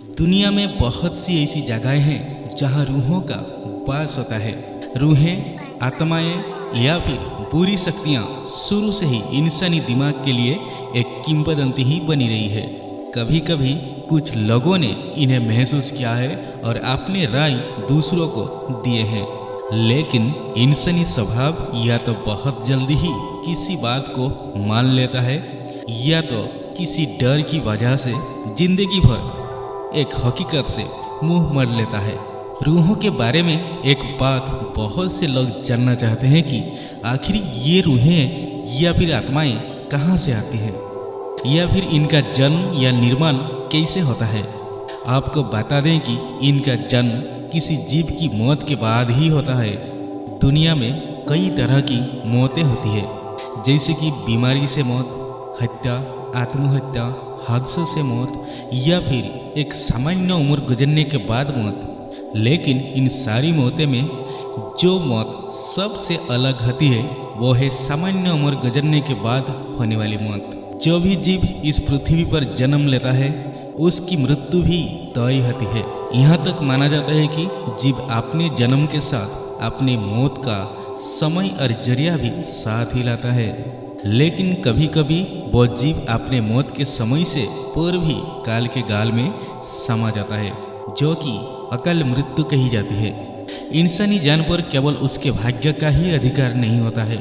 दुनिया में बहुत सी ऐसी जगहें हैं जहाँ रूहों का वास होता है। रूहें, आत्माएं या फिर बुरी शक्तियाँ शुरू से ही इंसानी दिमाग के लिए एक किंवदंती ही बनी रही है। कभी कभी कुछ लोगों ने इन्हें महसूस किया है और अपने राय दूसरों को दिए हैं, लेकिन इंसानी स्वभाव या तो बहुत जल्दी ही किसी बात को मान लेता है या तो किसी डर की वजह से जिंदगी भर एक हकीकत से मुंह मोड़ लेता है। रूहों के बारे में एक बात बहुत से लोग जानना चाहते हैं कि आखिर ये रूहें या फिर आत्माएं कहाँ से आती हैं, या फिर इनका जन्म या निर्माण कैसे होता है। आपको बता दें कि इनका जन्म किसी जीव की मौत के बाद ही होता है। दुनिया में कई तरह की मौतें होती है, जैसे कि बीमारी से मौत, हत्या, आत्महत्या, हादसों से मौत या फिर एक सामान्य उम्र गुजरने के बाद मौत। लेकिन इन सारी मौतें में जो मौत सबसे अलग होती है वो है सामान्य उम्र गुजरने के बाद होने वाली मौत। जो भी जीव इस पृथ्वी पर जन्म लेता है उसकी मृत्यु भी तय होती है। यहाँ तक माना जाता है कि जीव अपने जन्म के साथ अपनी मौत का समय और जरिया भी साथ ही लाता है। लेकिन कभी कभी वो जीव अपने मौत के समय से पूर्व ही काल के गाल में समा जाता है, जो कि अकाल मृत्यु कही जाती है। इंसानी जान पर केवल उसके भाग्य का ही अधिकार नहीं होता है,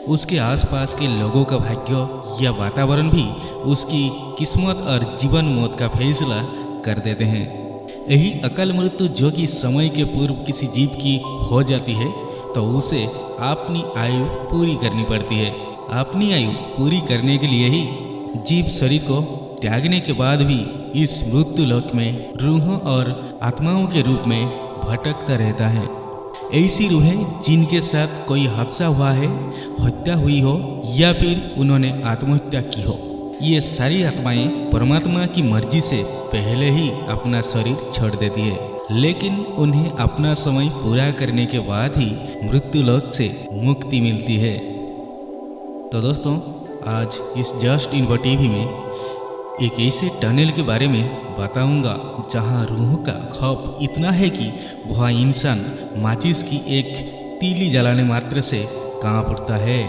उसके आसपास के लोगों का भाग्य या वातावरण भी उसकी किस्मत और जीवन मौत का फैसला कर देते हैं। यही अकाल मृत्यु जो कि समय के पूर्व किसी जीव की हो जाती है तो उसे अपनी आयु पूरी करनी पड़ती है। अपनी आयु पूरी करने के लिए ही जीव शरीर को त्यागने के बाद भी इस मृत्यु लोक में रूहों और आत्माओं के रूप में भटकता रहता है। ऐसी रूहें जिनके साथ कोई हादसा हुआ है, हत्या हुई हो या फिर उन्होंने आत्महत्या की हो, ये सारी आत्माएं परमात्मा की मर्जी से पहले ही अपना शरीर छोड़ देती है, लेकिन उन्हें अपना समय पूरा करने के बाद ही मृत्यु लोक से मुक्ति मिलती है। तो दोस्तों, आज इस जस्ट इन्फो टीवी में एक ऐसे टनल के बारे में बताऊंगा जहां रूहों का खौफ इतना है कि वह इंसान माचिस की एक तीली जलाने मात्र से कांप उठता है।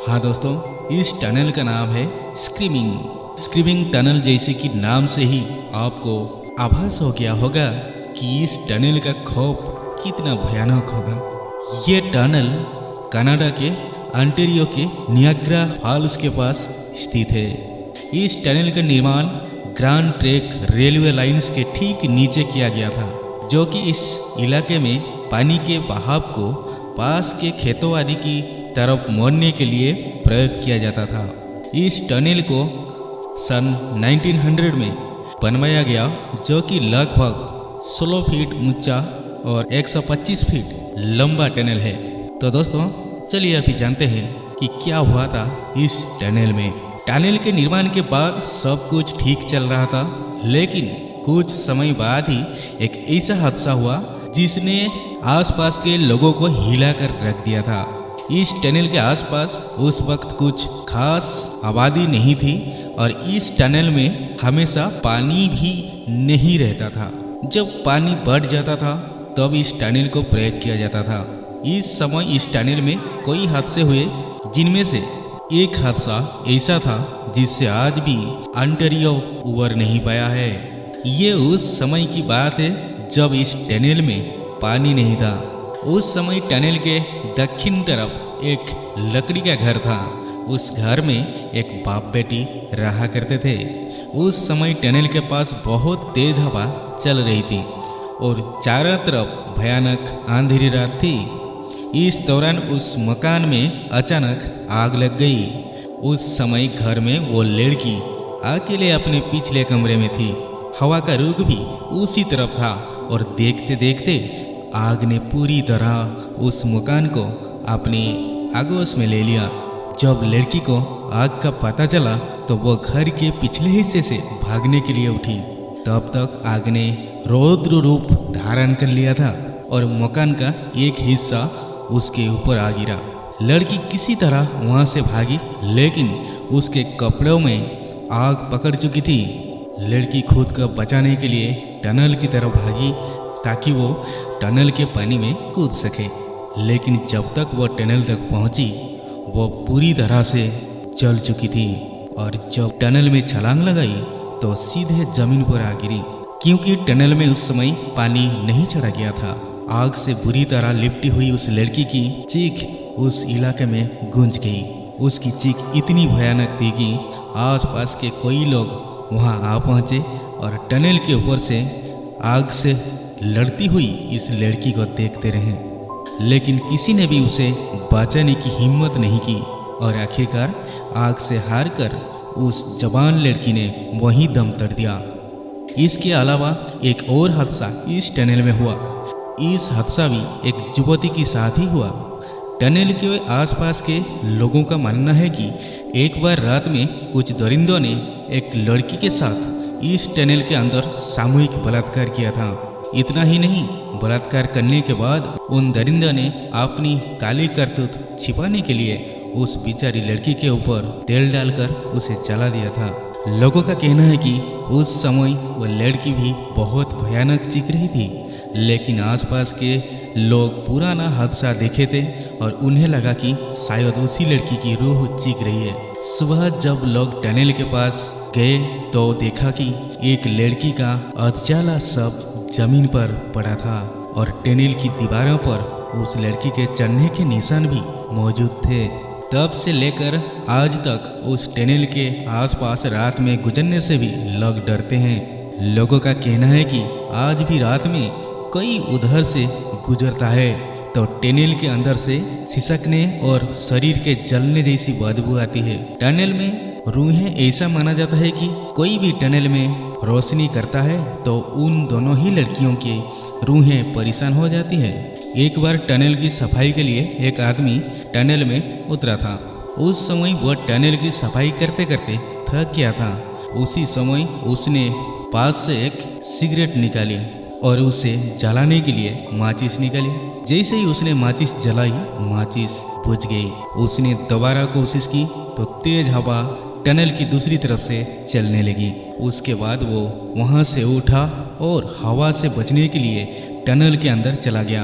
हाँ दोस्तों, इस टनल का नाम है स्क्रीमिंग टनल। जैसे कि नाम से ही आपको आभास हो गया होगा कि इस टनल का खौफ कितना भयानक होगा। ये टनल कनाडा के ऑन्टारियो के नियाग्रा फॉल्स के पास स्थित है। इस टनल का निर्माण ग्रैंड ट्रैंक रेलवे लाइन्स के ठीक नीचे किया गया था, जो कि इस इलाके में पानी के बहाव को पास के खेतों आदि की तरफ मोड़ने के लिए प्रयोग किया जाता था। इस टनल को सन 1900 में बनवाया गया, जो कि लगभग 16 फीट ऊंचा और 125 फीट लंबा टनल है। तो दोस्तों, चलिए अभी जानते हैं कि क्या हुआ था इस टनल में। टनल के निर्माण के बाद सब कुछ ठीक चल रहा था, लेकिन कुछ समय बाद ही एक ऐसा हादसा हुआ जिसने आसपास के लोगों को हिला कर रख दिया था। इस टनल के आसपास उस वक्त कुछ खास आबादी नहीं थी और इस टनल में हमेशा पानी भी नहीं रहता था। जब पानी बढ़ जाता था तब इस टनल को प्रयोग किया जाता था। इस समय इस टनल में कई हादसे हुए, जिनमें से एक हादसा ऐसा था जिससे आज भी ऑन्टारियो उबर नहीं पाया है। ये उस समय की बात है जब इस टनल में पानी नहीं था। उस समय टनल के दक्षिण तरफ एक लकड़ी का घर था। उस घर में एक बाप बेटी रहा करते थे। उस समय टनल के पास बहुत तेज हवा चल रही थी और चारों तरफ भयानक अंधेरी रात थी। इस दौरान उस मकान में अचानक आग लग गई। उस समय घर में वो लड़की अकेले अपने पिछले कमरे में थी। हवा का रुख भी उसी तरफ था और देखते देखते आग ने पूरी तरह उस मकान को अपने आगोश में ले लिया। जब लड़की को आग का पता चला तो वो घर के पिछले हिस्से से भागने के लिए उठी। तब तक आग ने रौद्र रूप धारण कर लिया था और मकान का एक हिस्सा उसके ऊपर आ गिरा। लड़की किसी तरह वहां से भागी, लेकिन उसके कपड़ों में आग पकड़ चुकी थी। लड़की खुद को बचाने के लिए टनल की तरफ भागी ताकि वो टनल के पानी में कूद सके। लेकिन जब तक वो टनल तक पहुंची वो पूरी तरह से जल चुकी थी और जब टनल में छलांग लगाई तो सीधे जमीन पर आ गिरी, क्योंकि टनल में उस समय पानी नहीं चढ़ा गया था। आग से बुरी तरह लिपटी हुई उस लड़की की चीख उस इलाके में गूंज गई। उसकी चीख इतनी भयानक थी कि आसपास के कोई लोग वहां आ पहुंचे और टनल के ऊपर से आग से लड़ती हुई इस लड़की को देखते रहे। लेकिन किसी ने भी उसे बचाने की हिम्मत नहीं की और आखिरकार आग से हार कर उस जवान लड़की ने वहीं दम तोड़ दिया। इसके अलावा एक और हादसा इस टनल में हुआ। इस हादसा भी एक युवती के साथ ही हुआ। टनल के आसपास के लोगों का मानना है कि एक बार रात में कुछ दरिंदों ने एक लड़की के साथ इस टनल के अंदर सामूहिक बलात्कार किया था। इतना ही नहीं, बलात्कार करने के बाद उन दरिंदों ने अपनी काली करतूत छिपाने के लिए उस बेचारी लड़की के ऊपर तेल डालकर उसे जला दिया था। लोगों का कहना है कि उस समय वह लड़की भी बहुत भयानक चीख रही थी, लेकिन आसपास के लोग पुराना हादसा देखे थे और उन्हें लगा कि शायद उसी लड़की की रूह चीख रही है। सुबह जब लोग टनल के पास गए तो देखा कि एक लड़की का अधजला शव जमीन पर पड़ा था और टनल की दीवारों पर उस लड़की के चढ़ने के निशान भी मौजूद थे। तब से लेकर आज तक उस टनल के आसपास रात में गुजरने से भी लोग डरते हैं। लोगों का कहना है कि आज भी रात में कोई उधर से गुजरता है तो टनल के अंदर से सिसकने और शरीर के जलने जैसी बदबू आती है। टनल में रूहें ऐसा माना जाता है कि कोई भी टनल में रोशनी करता है तो उन दोनों ही लड़कियों की रूहें परेशान हो जाती है। एक बार टनल की सफाई के लिए एक आदमी टनल में उतरा था। उस समय वह टनल की सफाई करते करते थक गया था। उसी समय उसने पास से एक सिगरेट निकाली और उसे जलाने के लिए माचिस निकाली। जैसे ही उसने माचिस जलाई, माचिस बुझ गई। उसने दोबारा कोशिश की तो तेज हवा टनल की दूसरी तरफ से चलने लगी। उसके बाद वो वहाँ से उठा और हवा से बचने के लिए टनल के अंदर चला गया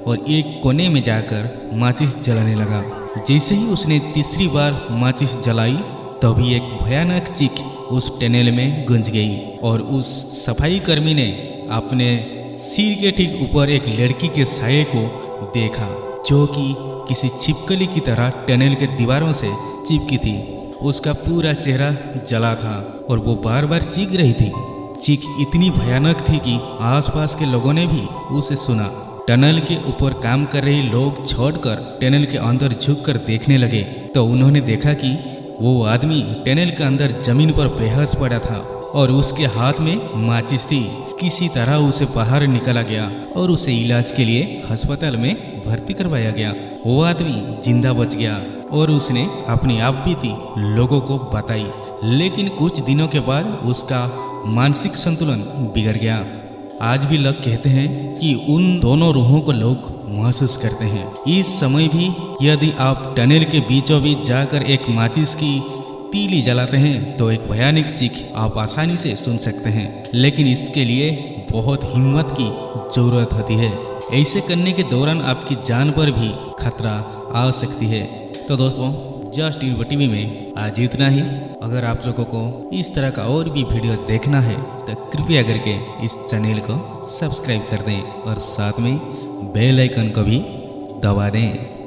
और एक कोने में जाकर माचिस जलाने लगा। जैसे ही उसने तीसरी बार माचिस जलाई तभी एक भयानक चीख उस टनल में गूंज गई और उस सफाई कर्मी ने अपने सिर के ठीक ऊपर एक लड़की के साये को देखा जो कि किसी छिपकली की तरह टनल के दीवारों से चिपकी थी। उसका पूरा चेहरा जला था और वो बार बार चीख रही थी। चीख इतनी भयानक थी कि आसपास के लोगों ने भी उसे सुना। टनल के ऊपर काम कर रहे लोग छोड़कर टनल के अंदर झुककर देखने लगे तो उन्होंने देखा कि वो आदमी टनल के अंदर जमीन पर बेहोश पड़ा था और उसके हाथ में माचिस थी। किसी तरह उसे बाहर निकाला गया और उसे इलाज के लिए अस्पताल में भर्ती करवाया गया। वो आदमी जिंदा बच गया और उसने अपनी आप बीती लोगों को बताई, लेकिन कुछ दिनों के बाद उसका मानसिक संतुलन बिगड़ गया। आज भी लोग कहते हैं कि उन दोनों रूहों को लोग महसूस करते हैं। इस समय भी यदि आप टनल के बीचों बीच जाकर एक माचिस की तीली जलाते हैं तो एक भयानक चीख आप आसानी से सुन सकते हैं, लेकिन इसके लिए बहुत हिम्मत की जरूरत होती है। ऐसे करने के दौरान आपकी जान पर भी खतरा आ सकती है। तो दोस्तों, जस्ट इन्फो टीवी में आज इतना ही। अगर आप लोगों को इस तरह का और भी वीडियो देखना है तो कृपया करके इस चैनल को सब्सक्राइब कर दें और साथ में बेल आइकन को भी दबा दें।